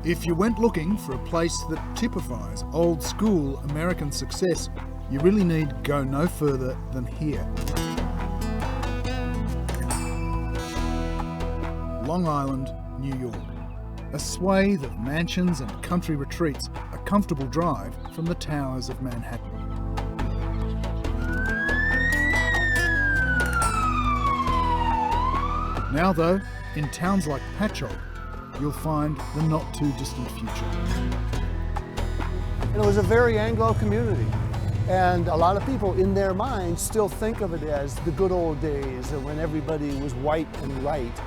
If you went looking for a place that typifies old school American success, you really need go no further than here. Long Island, New York. A swathe of mansions and country retreats, a comfortable drive from the towers of Manhattan. Now though, in towns like Patchogue, you'll find the not too distant future. It was a very Anglo community, and a lot of people in their minds still think of it as the good old days when everybody was white and right.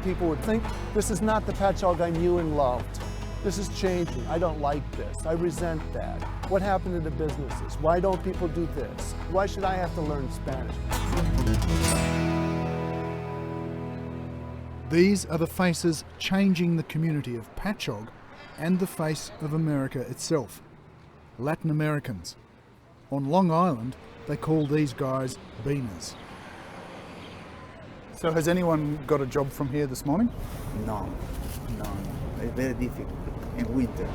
People would think, this is not the Patchogue I knew and loved. This is changing. I don't like this. I resent that. What happened to the businesses? Why don't people do this? Why should I have to learn Spanish? These are the faces changing the community of Patchogue and the face of America itself. Latin Americans. On Long Island, they call these guys beaners. So has anyone got a job from here this morning? No. It's very difficult in winter.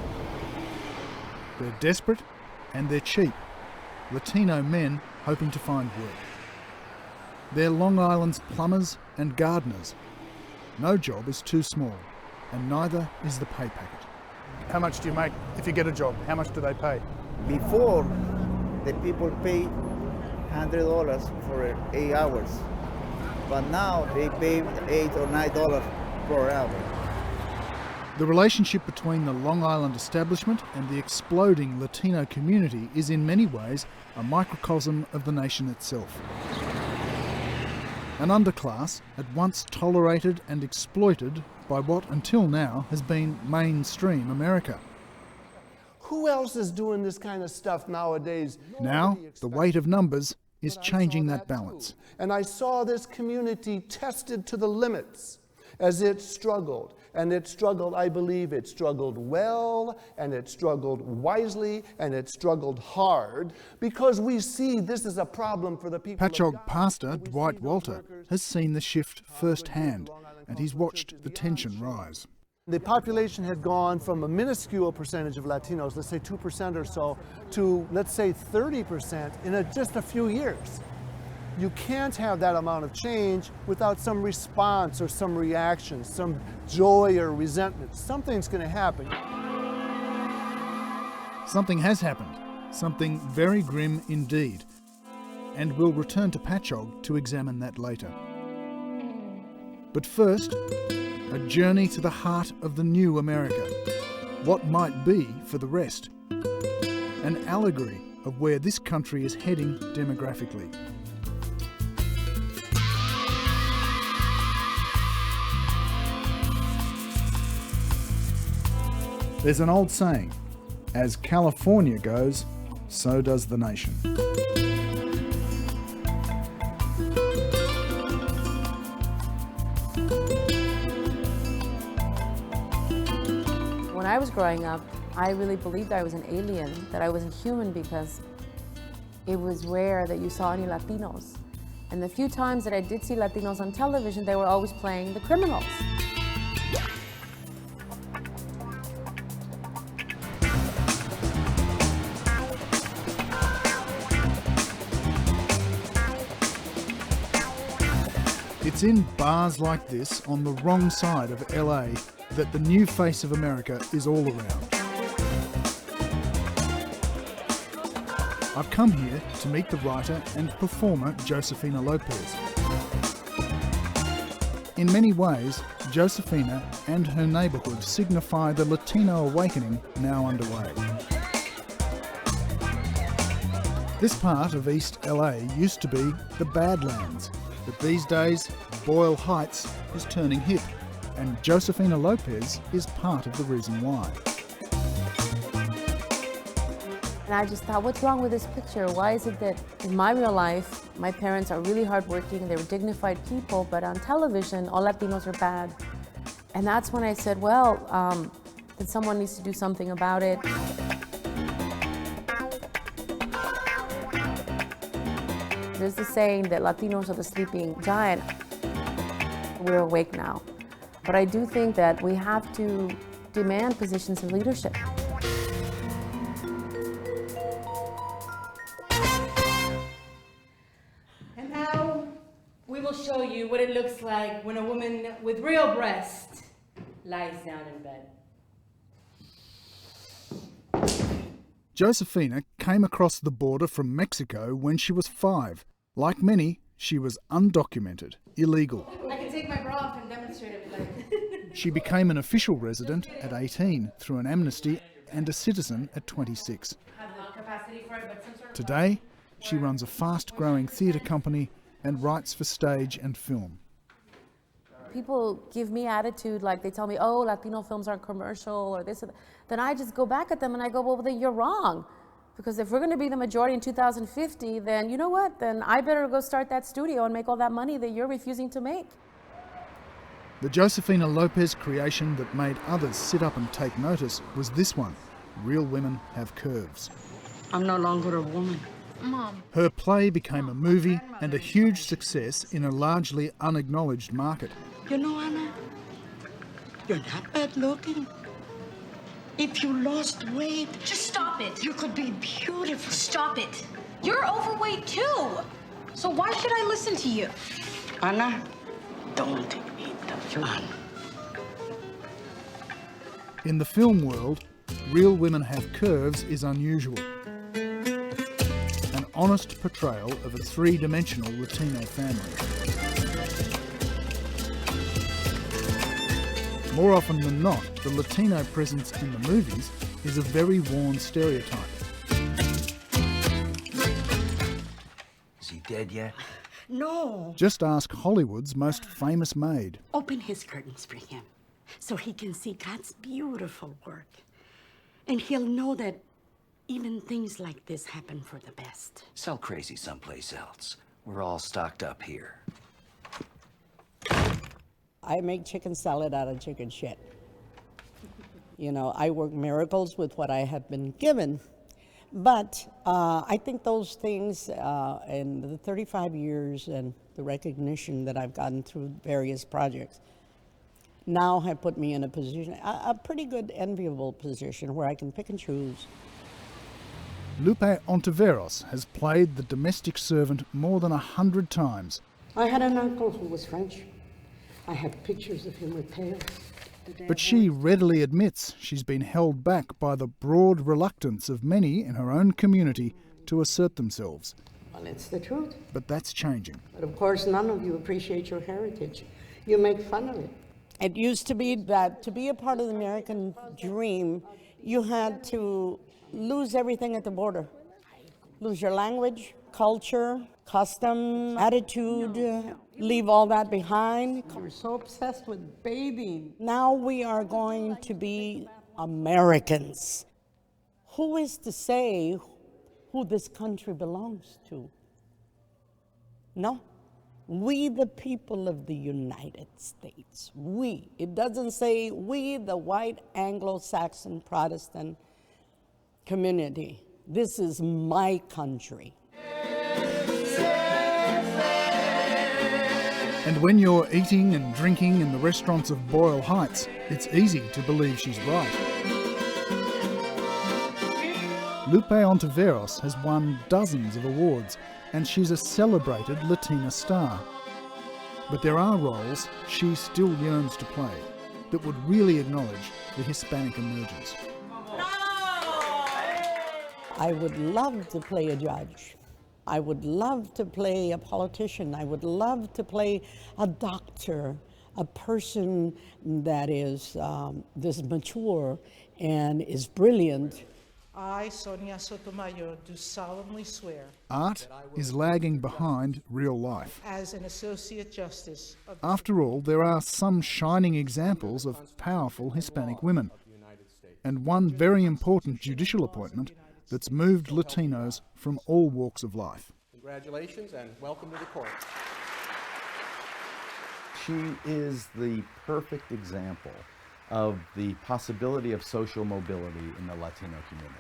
They're desperate and they're cheap. Latino men hoping to find work. They're Long Island's plumbers and gardeners. No job is too small, and neither is the pay packet. How much do you make if you get a job? How much do they pay? Before, the people pay $100 for 8 hours. But now they pay $8 or $9 per hour. The relationship between the Long Island establishment and the exploding Latino community is in many ways a microcosm of the nation itself. An underclass at once tolerated and exploited by what until now has been mainstream America. Who else is doing this kind of stuff nowadays? Now, the weight of numbers is changing that balance. And I saw this community tested to the limits as it struggled. And it struggled, I believe, it struggled well, and it struggled wisely, and it struggled hard, because we see this is a problem for the people. Patchogue pastor Dwight Walter has seen the shift firsthand, and he's watched the tension rise. The population had gone from a minuscule percentage of Latinos, let's say 2% or so, to, let's say, 30% in just a few years. You can't have that amount of change without some response or some reaction, some joy or resentment. Something's going to happen. Something has happened, something very grim indeed, and we'll return to Patchogue to examine that later. But first, a journey to the heart of the new America. What might be for the rest? An allegory of where this country is heading demographically. There's an old saying, as California goes, so does the nation. When I was growing up, I really believed I was an alien, that I wasn't human, because it was rare that you saw any Latinos. And the few times that I did see Latinos on television, they were always playing the criminals. It's in bars like this, on the wrong side of LA, that the new face of America is all around. I've come here to meet the writer and performer Josefina Lopez. In many ways, Josefina and her neighbourhood signify the Latino awakening now underway. This part of East LA used to be the Badlands, but these days, Boyle Heights is turning hip, and Josefina Lopez is part of the reason why. And I just thought, what's wrong with this picture? Why is it that in my real life, my parents are really hardworking, they were dignified people, but on television, all Latinos are bad? And that's when I said, well, then someone needs to do something about it. There's the saying that Latinos are the sleeping giant. We're awake now. But I do think that we have to demand positions of leadership. And now we will show you what it looks like when a woman with real breast lies down in bed. Josefina came across the border from Mexico when she was 5. Like many, she was undocumented, illegal. I can take my bra off and demonstrate it if you like. She became an official resident at 18 through an amnesty and a citizen at 26. Today, she runs a fast-growing theatre company and writes for stage and film. People give me attitude, like they tell me, oh, Latino films aren't commercial or this or that. Then I just go back at them and I go, well, then you're wrong. Because if we're going to be the majority in 2050, then you know what? Then I better go start that studio and make all that money that you're refusing to make. The Josefina Lopez creation that made others sit up and take notice was this one, Real Women Have Curves. I'm no longer a woman. Mom. Her play became a movie and a huge success in a largely unacknowledged market. You know, Anna, you're not bad looking. If you lost weight, Just stop it. you could be beautiful. Stop it. You're overweight too. So why should I listen to you? Anna, don't eat the flan. In the film world, Real Women Have Curves is unusual. An honest portrayal of a three-dimensional Latino family. More often than not, the Latino presence in the movies is a very worn stereotype. Is he dead yet? No. Just ask Hollywood's most famous maid. Open his curtains for him so he can see God's beautiful work. And he'll know that even things like this happen for the best. Sell crazy someplace else. We're all stocked up here. I make chicken salad out of chicken shit. You know, I work miracles with what I have been given. But I think those things in the 35 years and the recognition that I've gotten through various projects now have put me in a position, a pretty good enviable position where I can pick and choose. Lupe Ontiveros has played the domestic servant more than 100 times. I had an uncle who was French. I have pictures of him with tails. But she readily admits she's been held back by the broad reluctance of many in her own community to assert themselves. Well, it's the truth. But that's changing. But of course, none of you appreciate your heritage. You make fun of it. It used to be that to be a part of the American dream, you had to lose everything at the border. Lose your language, culture, custom, attitude, leave all that behind. You're so obsessed with bathing. Now we are going to be Americans. Who is to say who this country belongs to? No. We, the people of the United States. We. It doesn't say we, the white Anglo-Saxon Protestant community. This is my country. And when you're eating and drinking in the restaurants of Boyle Heights, it's easy to believe she's right. Lupe Ontiveros has won dozens of awards, and she's a celebrated Latina star. But there are roles she still yearns to play that would really acknowledge the Hispanic emergence. I would love to play a judge. I would love to play a politician. I would love to play a doctor, a person that is this mature and is brilliant. I, Sonia Sotomayor, do solemnly swear Art is lagging behind real life. as an Associate Justice of After all, there are some shining examples of powerful Hispanic women, and one very important judicial appointment that's moved Latinos from all walks of life. Congratulations and welcome to the court. She is the perfect example of the possibility of social mobility in the Latino community.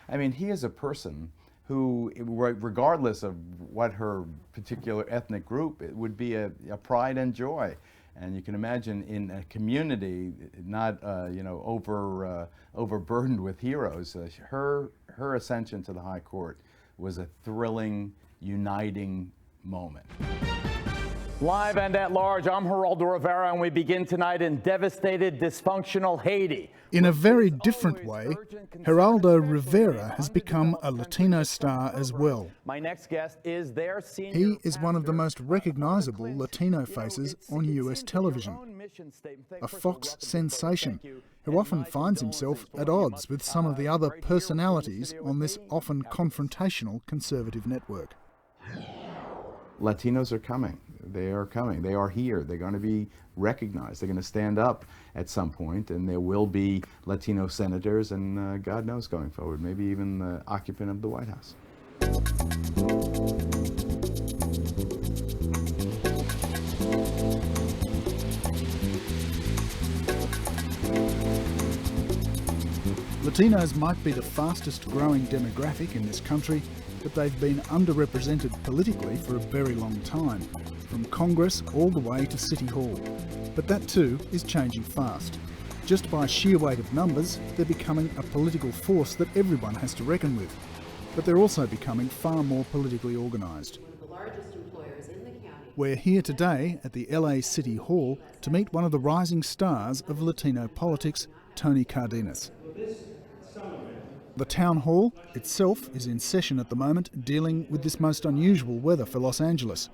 I mean, he is a person who, regardless of what her particular ethnic group, it would be a pride and joy And you can imagine in a community not overburdened with heroes, her ascension to the High Court was a thrilling, uniting moment. Live and at large, I'm Geraldo Rivera, and we begin tonight in devastated, dysfunctional Haiti. In a very different way, Geraldo Rivera has become a Latino star as well. My next guest is their senior. He is one of the most recognizable Latino faces on US television, a Fox sensation who often finds himself at odds with some of the other personalities on this often confrontational conservative network. Latinos are coming. They are coming. They are here. They're going to be recognized. They're going to stand up at some point, and there will be Latino senators, and God knows going forward, maybe even the occupant of the White House. Latinos might be the fastest growing demographic in this country, but they've been underrepresented politically for a very long time, from Congress all the way to City Hall. But that too is changing fast. Just by sheer weight of numbers, they're becoming a political force that everyone has to reckon with. But they're also becoming far more politically organised. We're here today at the LA City Hall to meet one of the rising stars of Latino politics, Tony Cardenas. The town hall itself is in session at the moment, dealing with this most unusual weather for Los Angeles.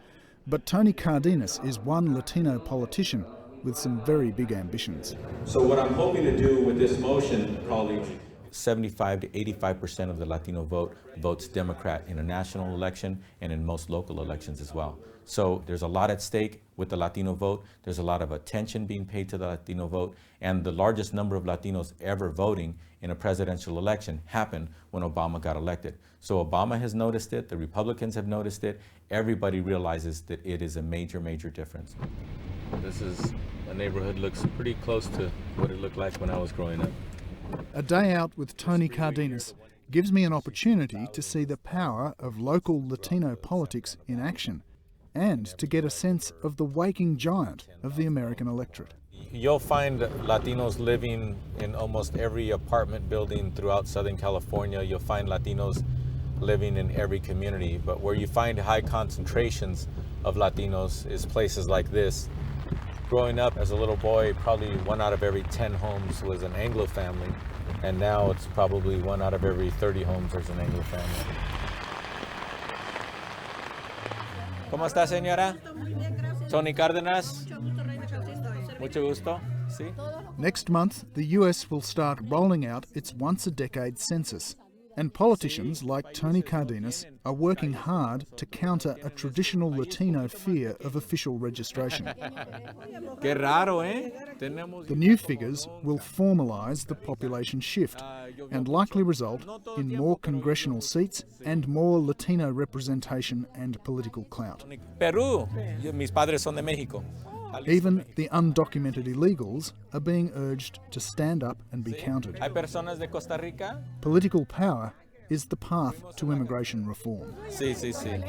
But Tony Cardenas is one Latino politician with some very big ambitions. So what I'm hoping to do with this motion, colleagues, 75 to 85% of the Latino vote votes Democrat in a national election and in most local elections as well. So there's a lot at stake with the Latino vote. There's a lot of attention being paid to the Latino vote, and the largest number of Latinos ever voting in a presidential election happened when Obama got elected. So Obama has noticed it, the Republicans have noticed it, everybody realizes that it is a major, major difference. This is a neighborhood looks pretty close to what it looked like when I was growing up. A day out with Tony Cardenas gives me an opportunity to see the power of local Latino politics in action and to get a sense of the waking giant of the American electorate. You'll find Latinos living in almost every apartment building throughout Southern California. You'll find Latinos living in every community, but where you find high concentrations of Latinos is places like this. Growing up as a little boy, probably 1 out of every 10 homes was an Anglo family, and now it's probably 1 out of every 30 homes is an Anglo family. ¿Cómo está, señora? Tony Cardenas. Mucho gusto. ¿Sí? Next month, the US will start rolling out its once-a-decade census, and politicians like Tony Cardenas are working hard to counter a traditional Latino fear of official registration. Qué raro, eh? The new figures will formalise the population shift and likely result in more congressional seats and more Latino representation and political clout. Peru. Mis padres son de México. Even the undocumented illegals are being urged to stand up and be counted. Hay personas de Costa Rica. Political power is the path to immigration reform. Sí, sí, sí.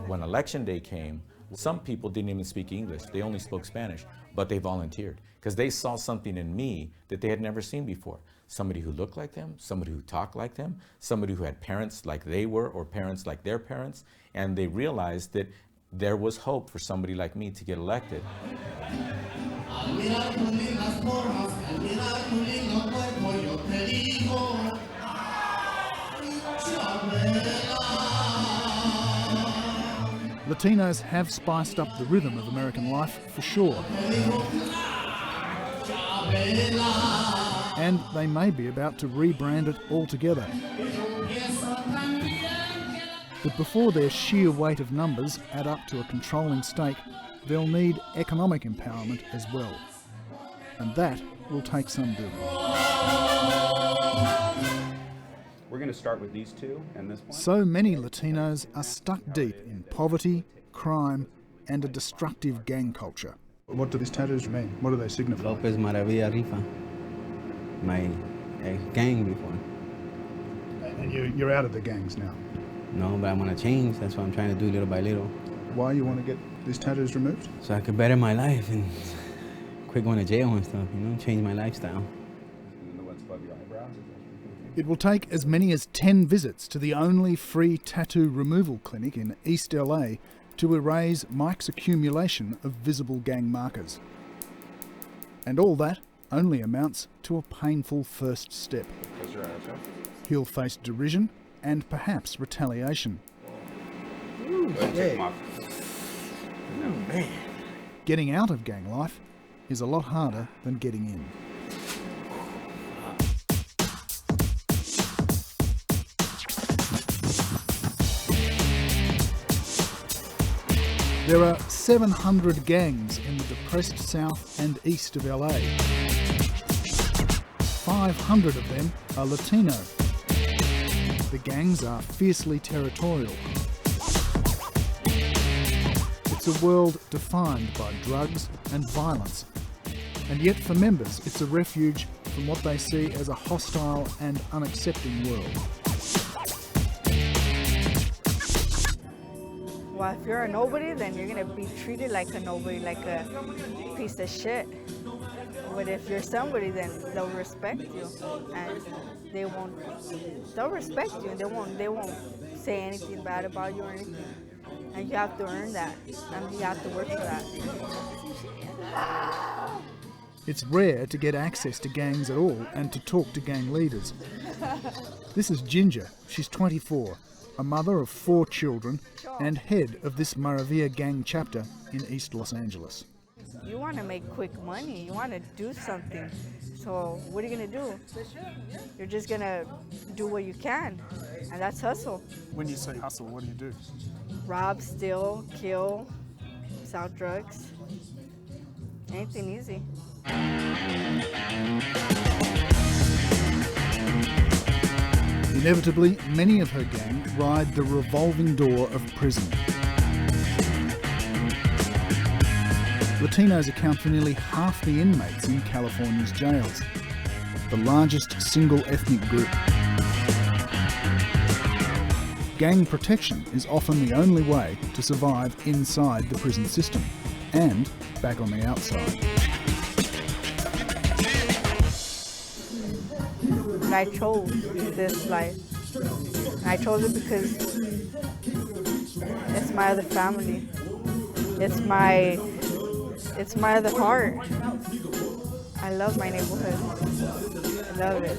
When election day came, some people didn't even speak English. They only spoke Spanish, but they volunteered because they saw something in me that they had never seen before. Somebody who looked like them, somebody who talked like them, somebody who had parents like they were or parents like their parents, and they realized that there was hope for somebody like me to get elected. Latinos have spiced up the rhythm of American life for sure. And they may be about to rebrand it altogether. But before their sheer weight of numbers add up to a controlling stake, they'll need economic empowerment as well. And that will take some doing. We're going to start with these two and this one. So many Latinos are stuck deep in poverty, crime, and a destructive gang culture. What do these tattoos mean? What do they signify? Lopez Maravilla Rifa, my gang before. And you're out of the gangs now? No, but I want to change. That's what I'm trying to do little by little. Why you want to get these tattoos removed? So I can better my life and quit going to jail and stuff, you know, change my lifestyle. It will take as many as 10 visits to the only free tattoo removal clinic in East LA to erase Mike's accumulation of visible gang markers. And all that only amounts to a painful first step. He'll face derision and perhaps retaliation. Ooh, yeah. Oh, man. Getting out of gang life is a lot harder than getting in. There are 700 gangs in the depressed south and east of LA. 500 of them are Latino. The gangs are fiercely territorial. It's a world defined by drugs and violence. And yet for members, it's a refuge from what they see as a hostile and unaccepting world. Well, if you're a nobody, then you're gonna be treated like a nobody, like a piece of shit. But if you're somebody, then they'll respect you, and they'll respect you, and they won't say anything bad about you or anything. And you have to earn that, and you have to work for that. It's rare to get access to gangs at all and to talk to gang leaders. This is Ginger. She's 24. A mother of 4 children and head of this Maravilla gang chapter in East Los Angeles. You want to make quick money, you want to do something, so what are you going to do? You're just going to do what you can, and that's hustle. When you say hustle, what do you do? Rob, steal, kill, sell drugs, anything easy. Inevitably, many of her gang ride the revolving door of prison. Latinos account for nearly half the inmates in California's jails, the largest single ethnic group. Gang protection is often the only way to survive inside the prison system and back on the outside. I chose this life. I chose it because it's my other family. It's my other heart. I love my neighborhood. I love it.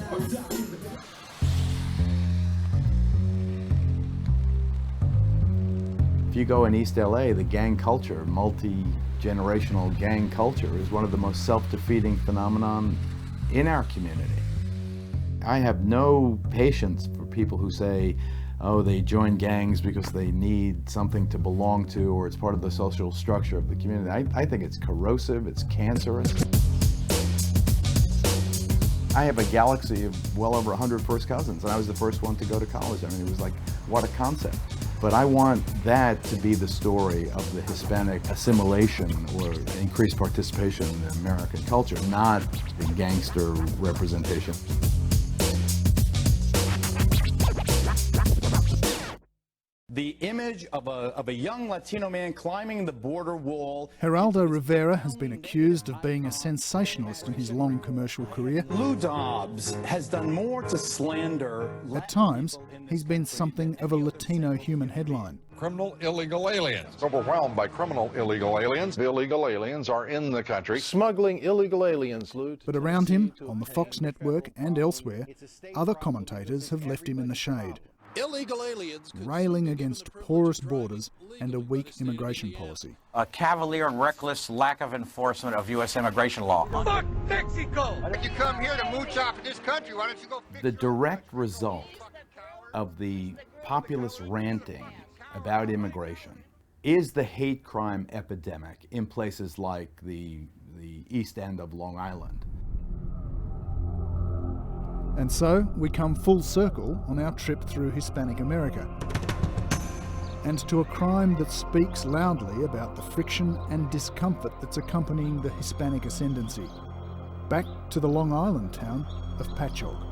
If you go in East LA, the gang culture, multi-generational gang culture, is one of the most self-defeating phenomenon in our community. I have no patience for people who say, oh, they join gangs because they need something to belong to, or it's part of the social structure of the community. I think it's corrosive, it's cancerous. I have a galaxy of well over 100 first cousins, and I was the first one to go to college. I mean, it was like, what a concept. But I want that to be the story of the Hispanic assimilation or increased participation in American culture, not the gangster representation. The image of a young Latino man climbing the border wall. Geraldo Rivera has been accused of being a sensationalist in his long commercial career. Lou Dobbs has done more to slander. At times, he's been something of a Latino human headline. Criminal illegal aliens. Overwhelmed by criminal illegal aliens. The illegal aliens are in the country. Smuggling illegal aliens, Lou. But around him, on the Fox network and elsewhere, other commentators have left him in the shade. Illegal aliens railing against porous borders and a weak immigration policy. A cavalier and reckless lack of enforcement of U.S. immigration law. Fuck Mexico! If you come here to mooch off of this country, why don't you go fix The direct result of the populist ranting about immigration is the hate crime epidemic in places like the East End of Long Island. And so we come full circle on our trip through Hispanic America, and to a crime that speaks loudly about the friction and discomfort that's accompanying the Hispanic ascendancy. Back to the Long Island town of Patchogue.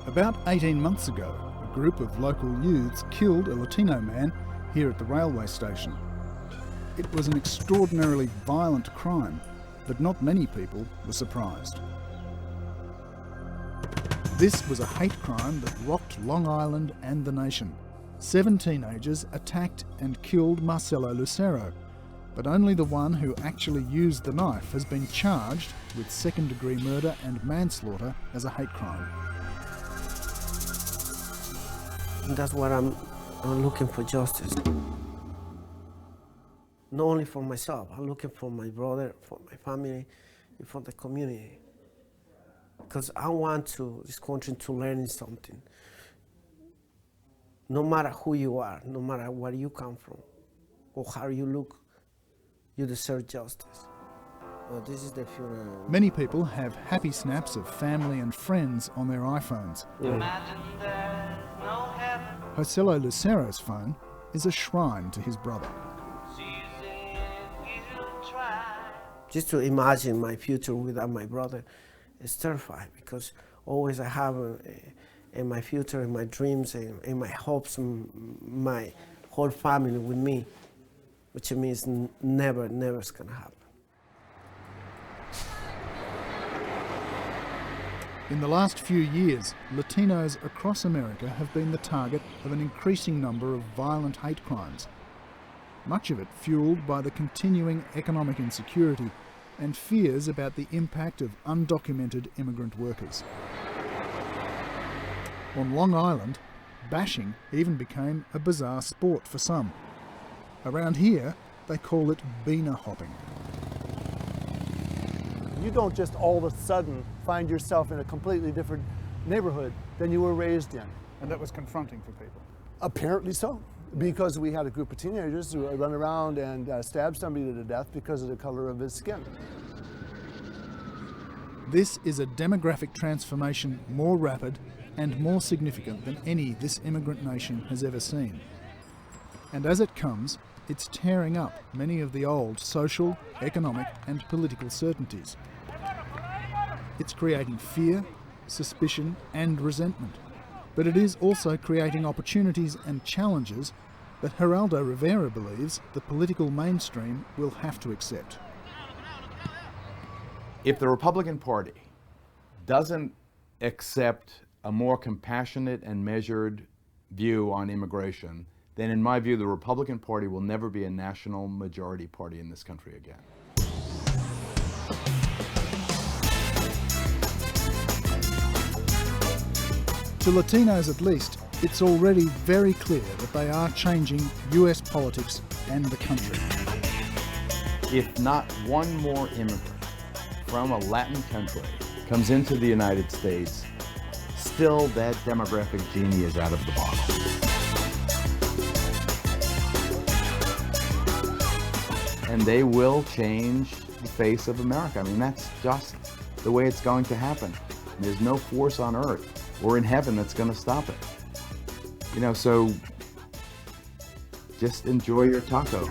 About 18 months ago, a group of local youths killed a Latino man here at the railway station. It was an extraordinarily violent crime, but not many people were surprised. This was a hate crime that rocked Long Island and the nation. 7 teenagers attacked and killed Marcelo Lucero, but only the one who actually used the knife has been charged with second-degree murder and manslaughter as a hate crime. That's what I'm looking for, justice. Not only for myself, I'm looking for my brother, for my family, and for the community. Because I want this country to learn something. No matter who you are, no matter where you come from, or how you look, you deserve justice. This is the funeral. Many people have happy snaps of family and friends on their iPhones. Joselo Lucero's phone is a shrine to his brother. Just to imagine my future without my brother is terrifying, because always I have in my future, in my dreams, in my hopes, my whole family with me, which means never is gonna happen. In the last few years, Latinos across America have been the target of an increasing number of violent hate crimes, much of it fueled by the continuing economic insecurity and fears about the impact of undocumented immigrant workers. On Long Island, bashing even became a bizarre sport for some. Around here, they call it beaner hopping. You don't just all of a sudden find yourself in a completely different neighborhood than you were raised in. And that was confronting for people? Apparently so, because we had a group of teenagers who run around and stab somebody to death because of the color of his skin. This is a demographic transformation more rapid and more significant than any this immigrant nation has ever seen. And as it comes, it's tearing up many of the old social, economic and political certainties. It's creating fear, suspicion and resentment. But it is also creating opportunities and challenges that Geraldo Rivera believes the political mainstream will have to accept. If the Republican Party doesn't accept a more compassionate and measured view on immigration, then in my view the Republican Party will never be a national majority party in this country again. To Latinos at least, it's already very clear that they are changing US politics and the country. If not one more immigrant from a Latin country comes into the United States, still that demographic genie is out of the bottle. And they will change the face of America. I mean, that's just the way it's going to happen. There's no force on earth or in heaven that's going to stop it. You know, so just enjoy your taco.